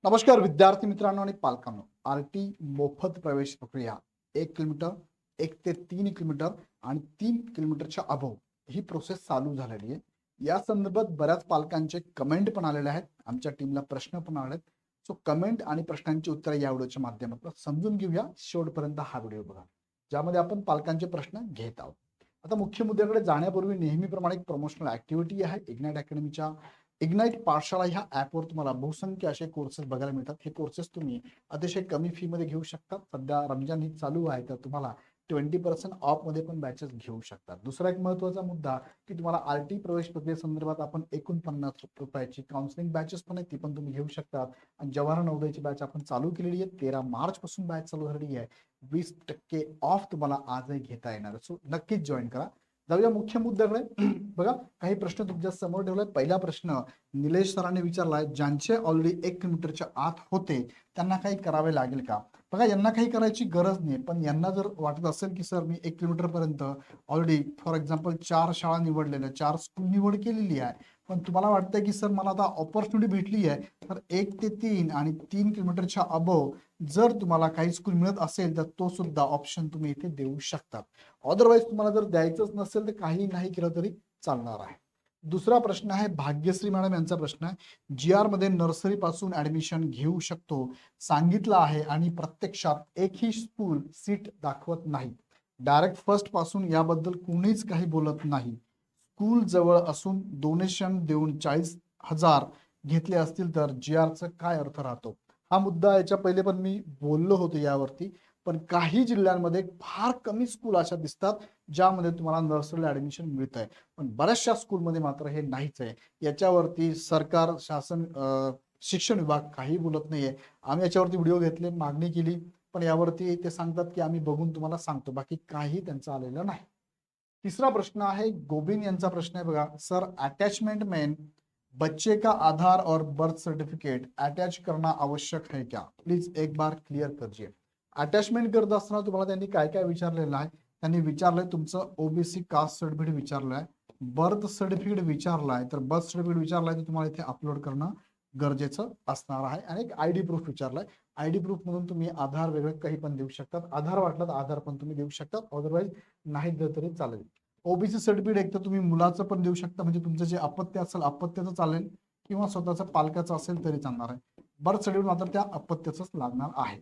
नमस्कार विद्यार्थी मित्रांनो आणि पालकांनो. आरटी मोफत प्रवेश प्रक्रिया 1 किलोमीटर, 1 ते 3 किलोमीटर आणि 3 किलोमीटरच्या अबोव ही प्रोसेस चालू झालेली आहे. या संदर्भात बऱ्याच पालकांचे कमेंट पण आलेले आहेत. आमच्या टीमला प्रश्न पण आले आहेत. सो कमेंट आणि प्रश्नांची उत्तरे या व्हिडिओच्या माध्यमातून समजून घेऊया. शेवटपर्यंत हा व्हिडिओ बघा, ज्यामध्ये आपण पालकांचे प्रश्न घेत आहोत. आता मुख्य मुद्द्याकडे जाण्यापूर्वी नेहमीप्रमाणे एक प्रमोशनल ऍक्टिव्हिटी आहे. इग्नाइट अकॅडमीच्या इग्नाइट पाठशाळा ह्या ॲपवर तुम्हाला बहुसंख्य असे कोर्सेस बघायला मिळतात. हे कोर्सेस तुम्ही अतिशय कमी फी मध्ये घेऊ शकता. सध्या रमजान ईद चालू आहे, तर तुम्हाला 20% ऑफ मध्ये पण बॅचेस घेऊ शकतात. दुसरा एक महत्त्वाचा मुद्दा की तुम्हाला आरटी प्रवेश प्रक्रियेसंदर्भात आपण 49 रुपयाची काउन्सिलिंग बॅचेस पण आहे, ती पण तुम्ही घेऊ शकतात. आणि जवाहर नवोदयची बॅच आपण चालू केलेली आहे. 13 मार्च पासून बॅच चालू झालेली आहे. 20% ऑफ तुम्हाला आजही घेता येणार. सो नक्कीच जॉईन करा. जाऊया मुख्य मुद्द्याकडे. बघा, काही प्रश्न तुमच्या समोर ठेवलाय. पहिला प्रश्न निलेश सरांनी विचारलाय, ज्यांचे ऑलरेडी 1 किलोमीटरच्या आत होते त्यांना काही करावे लागेल का? बघा, यांना काही करायची गरज नाही, पण यांना जर वाटत असेल की सर मी 1 किलोमीटर पर्यंत ऑलरेडी फॉर एक्झाम्पल 4 शाळा निवडलेल्या, 4 स्कूल निवड केलेली आहे, पण तुम्हाला वाटतंय की सर मला आता ऑपॉर्च्युनिटी भेटली आहे, तर 1 ते 3 आणि 3 किलोमीटरच्या अबोव जर तुम्हाला काही स्कूल मिळत असेल तर तो सुद्धा ऑप्शन तुम्ही इथे देऊ शकता. अदरवाईज तुम्हाला जर द्यायचंच नसेल तर काही नाही केलं तरी चालणार आहे. दुसरा प्रश्न आहे भाग्यश्री मॅडम यांचा प्रश्न आहे, जी आर मध्ये नर्सरी पासून ऍडमिशन घेऊ शकतो सांगितलं आहे आणि प्रत्यक्षात एकही स्कूल सीट दाखवत नाही. डायरेक्ट फर्स्ट पासून याबद्दल कोणीच काही बोलत नाही. स्कूल जवळ असून डोनेशन देऊन 40,000 घेतले असतील तर जी आरचा काय अर्थ राहतो? हा मुद्दा याच्या पहिले पण मी बोललो होतो यावरती. पण काही जिल्ह्यांमध्ये फार कमी स्कूल अशा दिसतात ज्यामध्ये तुम्हाला नर्सरीला ऍडमिशन मिळत आहे, पण बऱ्याचशा स्कूलमध्ये मात्र हे नाहीच आहे. याच्यावरती सरकार, शासन, शिक्षण विभाग काही बोलत नाहीये. आम्ही याच्यावरती व्हिडिओ घेतले, मागणी केली, पण यावरती ते सांगतात की आम्ही बघून तुम्हाला सांगतो. बाकी काही त्यांचं आलेलं नाही. तिसरा प्रश्न आहे गोबिन यांचा प्रश्न आहे. बघा सर, अटैचमेंट में बच्चे का आधार और बर्थ सर्टिफिकेट अटैच करना आवश्यक है क्या? प्लीज एक बार क्लियर करिए. अटॅचमेंट करत असताना तुम्हाला त्यांनी काय काय विचारलेलं आहे? त्यांनी विचारलंय तुमचं ओबीसी कास्ट सर्टिफिकेट विचारलंय, बर्थ सर्टिफिकेट विचारलाय, तर बर्थ सर्टिफिकेट विचारलाय तर तुम्हाला इथे अपलोड करणं गरजेचं असणार आहे. आणि एक आयडी प्रूफ विचारलाय. आयडी प्रूफ म्हणून तुम्ही आधार वेगळं काही पण देऊ शकतात. आधार वाटलं तर आधार पण तुम्ही देऊ शकतात, अदरवाईज नाही दिलं तरी चालेल. ओबीसी सर्टिफिकेट एक तर तुम्ही मुलाचं पण देऊ शकता, म्हणजे तुमचं जे अपत्य असेल अपत्याचं चालेल, किंवा स्वतःचं पालकाचं असेल तरी चालणार आहे. बर्थ सर्टिफिकेट मात्र त्या अपत्याचंच लागणार आहे.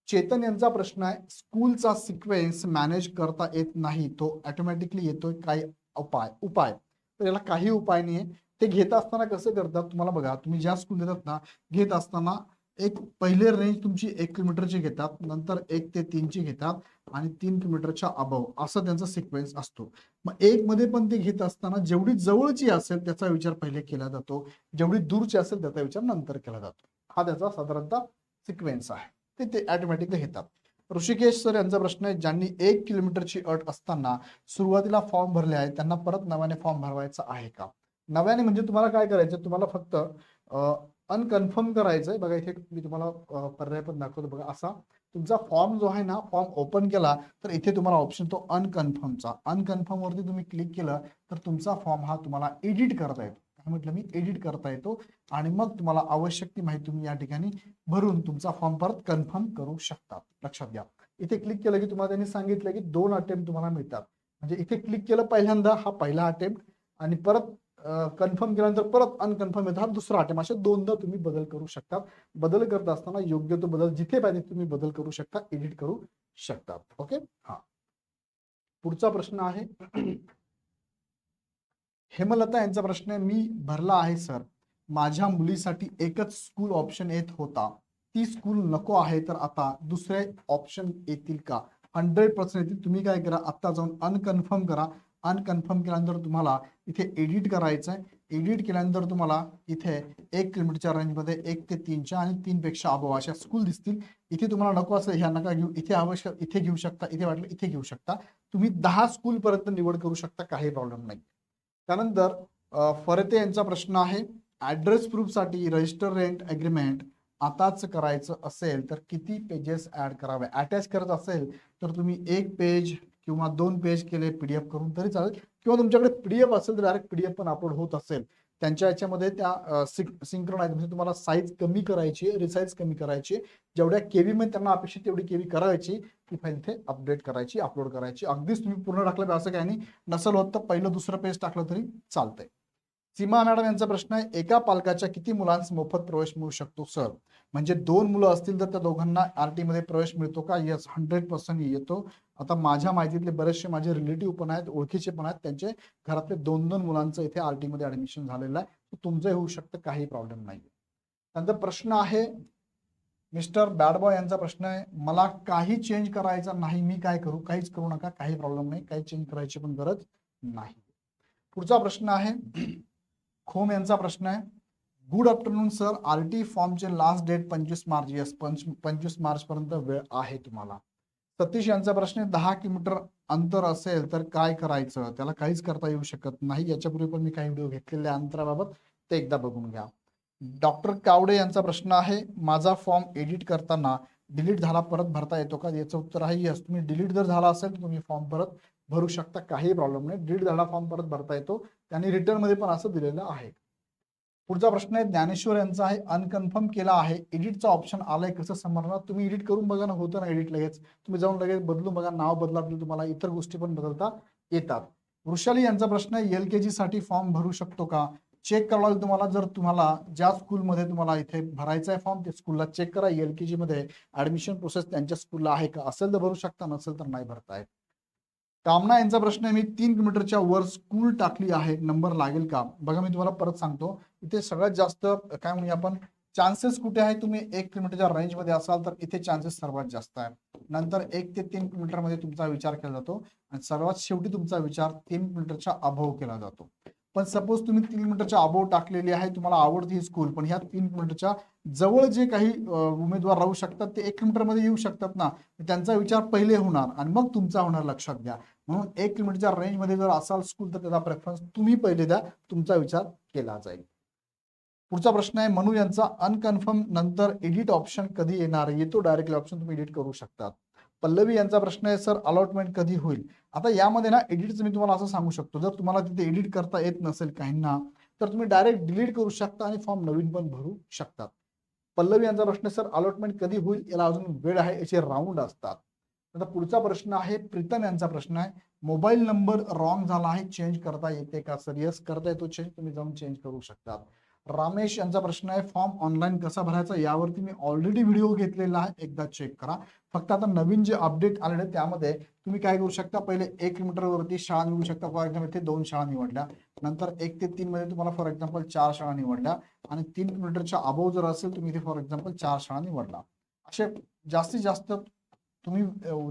चेतन यांचा प्रश्न आहे, स्कूलचा सिक्वेन्स मॅनेज करता येत नाही, तो ऑटोमॅटिकली येतोय, काय उपाय? तर याला काही उपाय नाहीये. ते घेत असताना कसं करतात तुम्हाला बघा, तुम्ही ज्या स्कूल देतात ना, घेत असताना एक पहिले रेंज तुमची 1 किलोमीटरची घेतात, नंतर 1 ते 3 घेतात आणि 3 किलोमीटरच्या अबव असं त्यांचा सिक्वेन्स असतो. मग एक मध्ये पण ते घेत असताना जेवढी जवळची असेल त्याचा विचार पहिले केला जातो, जेवढी दूरची असेल त्याचा विचार नंतर केला जातो. हा त्याचा साधारणतः सिक्वेन्स आहे. ते ऑटोमॅटिकली घेतात. ऋषिकेश सर यांचा प्रश्न आहे, ज्यांनी 1 किलोमीटरची अट असताना सुरुवातीला फॉर्म भरले आहे त्यांना परत नव्याने फॉर्म भरवायचा आहे का? नव्याने म्हणजे तुम्हाला काय करायचं, तुम्हाला फक्त अनकन्फर्म करायचंय. बघा इथे मी तुम्हाला पर्याय पण दाखवतो. बघा असा तुमचा फॉर्म जो आहे ना, फॉर्म ओपन केला तर इथे तुम्हाला ऑप्शन तो अनकन्फर्मचा, अनकन्फर्म वरती तुम्ही क्लिक केलं तर तुमचा फॉर्म हा तुम्हाला एडिट करता येतो. काय म्हटलं मी? एडिट करता येतो. आणि मग तुम्हाला आवश्यक ती माहिती तुम्ही या ठिकाणी भरून तुमचा फॉर्म परत कन्फर्म करू शकता. लक्षात घ्या, इथे क्लिक केलं की तुम्हाला त्यांनी सांगितलं की 2 अटेम्प्ट तुम्हाला मिळतात. म्हणजे इथे क्लिक केलं पहिल्यांदा, हा पहिला अटेम्प्ट, आणि परत कन्फर्म केल्यानंतर परत अनकन्फर्म येतो, हा दुसरा अटेम्प्ट. असे दोनदा तुम्ही बदल करू शकता. बदल करत असताना योग्य तो बदल जिथे पाहिजे तुम्ही बदल करू शकता, एडिट करू शकता. ओके. हा, पुढचा प्रश्न आहे हेमलता यांचा प्रश्न आहे, मी भरला आहे सर, माझ्या मुलीसाठी एकच स्कूल ऑप्शन येत होता, ती स्कूल नको आहे, तर आता दुसरे ऑप्शन येतील का? 100% येतील. तुम्ही काय करा, आता जाऊन अनकन्फर्म करा. अनकन्फर्म केल्यानंतर तुम्हाला इथे एडिट करायचं आहे. एडिट केल्यानंतर तुम्हाला इथे 1 किलोमीटरच्या रेंजमध्ये 1 ते 3 आणि 3 पेक्षा अबव अशा स्कूल दिसतील. इथे तुम्हाला नको असेल ह्या नका घेऊ, इथे आवश्यक इथे घेऊ शकता, इथे वाटलं इथे घेऊ शकता. तुम्ही 10 स्कूल पर्यंत निवड करू शकता, काही प्रॉब्लेम नाही. त्यानंतर फरते यांचा प्रश्न आहे, ऍड्रेस प्रूफसाठी रजिस्टर रेंट अग्रीमेंट आताच करायचं असेल तर किती पेजेस ऍड करावे? अटॅच करत असेल तर तुम्ही 1 पेज किंवा 2 पेज केले पीडीएफ करून तरी चालेल, किंवा तुमच्याकडे पीडीएफ असेल तर डायरेक्ट पीडीएफ पण अपलोड होत असेल त्यांच्या याच्यामध्ये त्या सिंक्रोनाइज म्हणजे तुम्हाला साईज कमी करायची, रिसाईज कमी करायची, जेवढ्या केबी मध्ये त्यांना अपेक्षित तेवढी केबी करायची, ती फाईल इथे अपडेट करायची, अपलोड करायची. अगदीच तुम्ही पूर्ण टाकलं असं काही नाही, नसल होत तर पहिलं दुसरं पेज टाकलं तरी चालतंय. सीमा मॅडम यांचा प्रश्न आहे, एका पालकाच्या किती मुलांस मोफत प्रवेश मिळू शकतो सर? म्हणजे 2 मुलं असतील तर त्या दोघांना आरटी मध्ये प्रवेश मिळतो का? येस, 100% येतो. आता माझ्या माहितीतले बरेचसे माझे रिलेटिव्ह पण आहेत, ओळखीचे पण आहेत, त्यांचे घरातले 2-2 मुलांचं इथे आरटी मध्ये ऍडमिशन झालेलं आहे. तुमचंही होऊ शकतं, काही प्रॉब्लेम नाही. त्यानंतर प्रश्न आहे मिस्टर बॅडबॉय यांचा प्रश्न आहे, मला काही चेंज करायचा नाही, मी काय करू? काहीच करू नका, काही प्रॉब्लेम नाही, काही चेंज करायची पण गरज नाही. पुढचा प्रश्न आहे खोम यांचा प्रश्न आहे, गुड आफ्टरनून सर, आरटी फॉर्मचे लास्ट डेट 25 मार्च. येस, 25 मार्च पर्यंत वेळ आहे तुम्हाला. सतीश यांचा प्रश्न आहे, 10 किलोमीटर अंतर असेल तर काय करायचं? त्याला काहीच करता येऊ शकत नाही. याच्यापूर्वी पण मी काही व्हिडिओ घेतलेले अंतराबाबत, ते एकदा बघून घ्या. डॉक्टर कावडे यांचा प्रश्न आहे, माझा फॉर्म एडिट करताना डिलीट झाला परत भरता येतो का? याचं उत्तर आहे यस. तुम्ही डिलीट जर झाला असेल तर तुम्ही फॉर्म परत भरू शकता, काही प्रॉब्लेम नाही. डिलीट झाला फॉर्म परत भरता येतो, त्यांनी रिटर्न मध्ये पण असं दिलेलं आहे. पुढचा प्रश्न आहे ज्ञानेश्वर यांचा आहे, अनकन्फर्म केला आहे, एडिटचा ऑप्शन आलाय, कसं समजणार? तुम्ही एडिट करून बघा ना, होतं ना एडिट लगेच. तुम्ही जाऊन लगेच बदलून बघा, नाव बदला, तुम्हाला इतर गोष्टी पण बदलता येतात. वृषाली यांचा प्रश्न आहे, एलकेजी साठी फॉर्म भरू शकतो का? चेक करावं लागेल तुम्हाला. जर तुम्हाला ज्या स्कूलमध्ये तुम्हाला इथे भरायचा आहे फॉर्म, ते स्कूलला चेक करा, एलकेजी मध्ये ऍडमिशन प्रोसेस त्यांच्या स्कूलला आहे का? असेल तर भरू शकता, नसेल तर नाही भरताय. कामना यांचा प्रश्न आहे, मी 3 किलोमीटरच्या वर स्कूल टाकली आहे, नंबर लागेल का? बघा, मी तुम्हाला परत सांगतो, इथे सगळ्यात जास्त काय म्हणूया आपण, चान्सेस कुठे आहे? तुम्ही 1 किलोमीटरच्या रेंजमध्ये असाल तर इथे चान्सेस सर्वात जास्त आहे. नंतर 1 ते 3 किलोमीटर मध्ये तुमचा विचार केला जातो आणि सर्वात शेवटी तुमचा विचार 3 किलोमीटरच्या अभाव केला जातो. पण सपोज तुम्ही 3 किलोमीटरच्या अभाव टाकलेली आहे, तुम्हाला आवडते ही स्कूल, पण ह्या 3 किलोमीटरच्या जवळ जे काही उमेदवार राहू शकतात ते 1 किलोमीटर मध्ये येऊ शकतात ना, त्यांचा विचार पहिले होणार आणि मग तुमचा होणार, लक्षात घ्या. म्हणून 1 किलोमीटरच्या रेंजमध्ये जर असाल स्कूल तर त्याचा प्रेफरन्स तुम्ही पहिले द्या, तुमचा विचार केला जाईल. पुढचा प्रश्न आहे मनू यांचा, अनकन्फर्म नंतर एडिट ऑप्शन कधी येणार? येतो डायरेक्टली ऑप्शन, तुम्ही एडिट करू शकतात. पल्लवी यांचा प्रश्न आहे, सर अलॉटमेंट कधी होईल? आता यामध्ये ना एडिटचं मी तुम्हाला असं सांगू शकतो, जर तुम्हाला तिथे एडिट करता येत नसेल काहींना, तर तुम्ही डायरेक्ट डिलीट करू शकता आणि फॉर्म नवीन पण भरू शकतात. पल्लवी यांचा प्रश्न, सर अलॉटमेंट कधी होईल? याला अजून वेळ आहे, याचे राऊंड असतात. आता पुढचा प्रश्न आहे प्रीतम यांचा प्रश्न आहे, मोबाईल नंबर रॉंग झाला आहे, चेंज करता येते का सर? येस, करता येतो चेंज, तुम्ही जाऊन चेंज करू शकतात. रामेश यांचा प्रश्न आहे, फॉर्म ऑनलाईन कसा भरायचा? यावरती मी ऑलरेडी व्हिडिओ घेतलेला आहे, एकदा चेक करा. फक्त आता नवीन जे अपडेट आलेले आहे त्यामध्ये तुम्ही काय करू शकता, पहिले 1 किलोमीटर वरती शाळा निवडू शकता. फॉर एक्झाम्पल इथे 2 शाळा निवडल्या, नंतर 1 ते 3 मध्ये तुम्हाला फॉर एक्झाम्पल 4 शाळा निवडल्या, आणि 3 किलोमीटरच्या अबोव जर असेल तुम्ही इथे फॉर एक्झाम्पल 4 शाळा निवडला. असे जास्तीत जास्त तुम्ही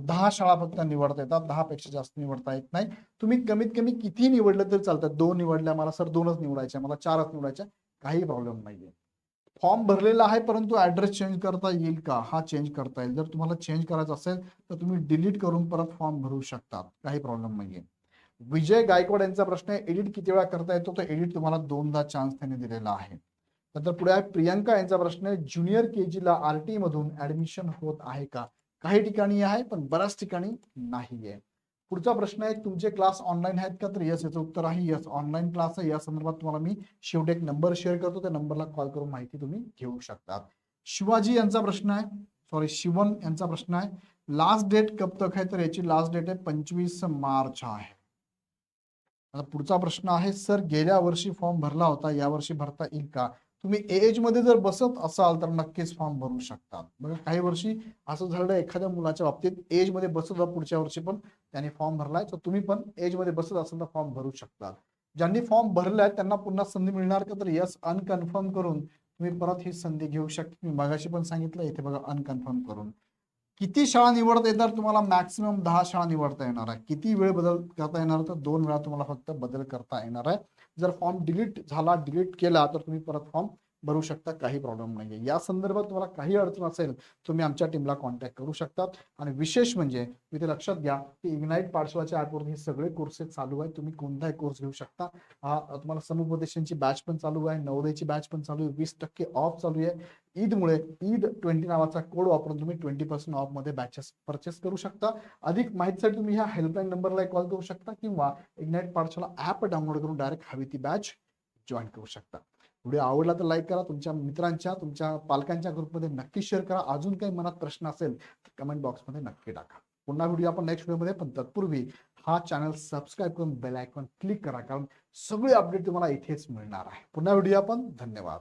10 शाळा फक्त निवडता येतात, 10 पेक्षा जास्त निवडता येत नाही. तुम्ही कमीत कमी किती निवडलं तरी चालतं. 2 निवडल्या, मला सर 2च निवडायच्या, मला 4च निवडायच्या, काही प्रॉब्लेम नाहीये. फॉर्म भरलेला आहे परंतु ऍड्रेस चेंज करता येईल का? हा चेंज करता येईल. जर तुम्हाला चेंज करायचं असेल तर तुम्ही डिलीट करून परत फॉर्म भरू शकता, काही प्रॉब्लेम नाहीये. विजय गायकवाड यांचा प्रश्न आहे, एडिट किती वेळा करता येतो? तर एडिट तुम्हाला 2दा चान्स त्यांनी दिलेला आहे. नंतर पुढे आहे प्रियंका यांचा प्रश्न आहे, ज्युनियर केजीला आरटी मधून ऍडमिशन होत आहे का? काही ठिकाणी आहे पण बऱ्याच ठिकाणी नाहीये. पुढचा प्रश्न आहे, तुमचे क्लास ऑनलाईन आहेत का? तर यस, याचं उत्तर आहे यस, ऑनलाईन क्लास आहे. या संदर्भात तुम्हाला मी शेवटी एक नंबर शेअर करतो, त्या नंबरला कॉल करून माहिती तुम्ही घेऊ शकता. शिवाजी यांचा प्रश्न आहे, सॉरी शिवन यांचा प्रश्न आहे, लास्ट डेट कब तक आहे? तर याची लास्ट डेट आहे 25 मार्च आहे. आता पुढचा प्रश्न आहे, सर गेल्या वर्षी फॉर्म भरला होता, यावर्षी भरता येईल का? तुम्ही एज मध्ये जर बसत असाल तर नक्कीच फॉर्म भरू शकतात. बघा, काही वर्षी असं झालं एखाद्या मुलाच्या बाबतीत, एज मध्ये बसत पुढच्या वर्षी पण त्याने फॉर्म भरलाय, तर तुम्ही पण एज मध्ये बसत असाल तर फॉर्म भरू शकता. ज्यांनी फॉर्म भरलाय त्यांना पुन्हा संधी मिळणार का? तर यस, अनकन्फर्म करून तुम्ही परत ही संधी घेऊ शकता. मी मगाशी पण सांगितलं, इथे बघा अनकन्फर्म करून. किती शाळा निवडता येणार? तुम्हाला मॅक्सिमम 10 शाळा निवडता येणार आहे. किती वेळ बदल करता येणार? तर 2 वेळा तुम्हाला फक्त बदल करता येणार आहे. जर फॉर्म डिलीट झाला, डिलीट केला, तर तुम्ही परत फॉर्म भरू शकता, काही प्रॉब्लेम नाहीये. या संदर्भात तुम्हाला काही अडचण असेल तुम्ही आमच्या टीमला कॉन्टॅक्ट करू शकतात. आणि विशेष म्हणजे इथे लक्षात घ्या की इग्नाइट पाठशाळाच्या ऍपवरून हे सगळे कोर्सेस चालू आहेत, तुम्ही कोणताही कोर्स घेऊ शकता. तुम्हाला समुपदेशनची बॅच पण चालू आहे, नवोदयची बॅच पण चालू आहे, 20% ऑफ चालू आहे. ईदमुळे ईद20 नावाचा कोड वापरून तुम्ही 20% ऑफ मध्ये बॅचेस परचेस करू शकता. अधिक माहितीसाठी तुम्ही ह्या हेल्पलाईन नंबरला कॉल करू शकता किंवा इग्नाइट पाठशाळा ऍप डाउनलोड करून डायरेक्ट हवी ती बॅच जॉईन करू शकता. व्हिडिओ आवडला तर लाईक करा, तुमच्या मित्रांच्या, तुमच्या पालकांच्या ग्रुपमध्ये नक्की शेअर करा. अजून काही मनात प्रश्न असेल तर कमेंट बॉक्समध्ये नक्की टाका. पुन्हा व्हिडिओ आपण नेक्स्ट व्हिडिओमध्ये, पण तत्पूर्वी हा चॅनल सबस्क्राईब करून बेल आयकॉन क्लिक करा, कारण सगळे अपडेट तुम्हाला इथेच मिळणार आहे. पुन्हा व्हिडिओ आपण, धन्यवाद.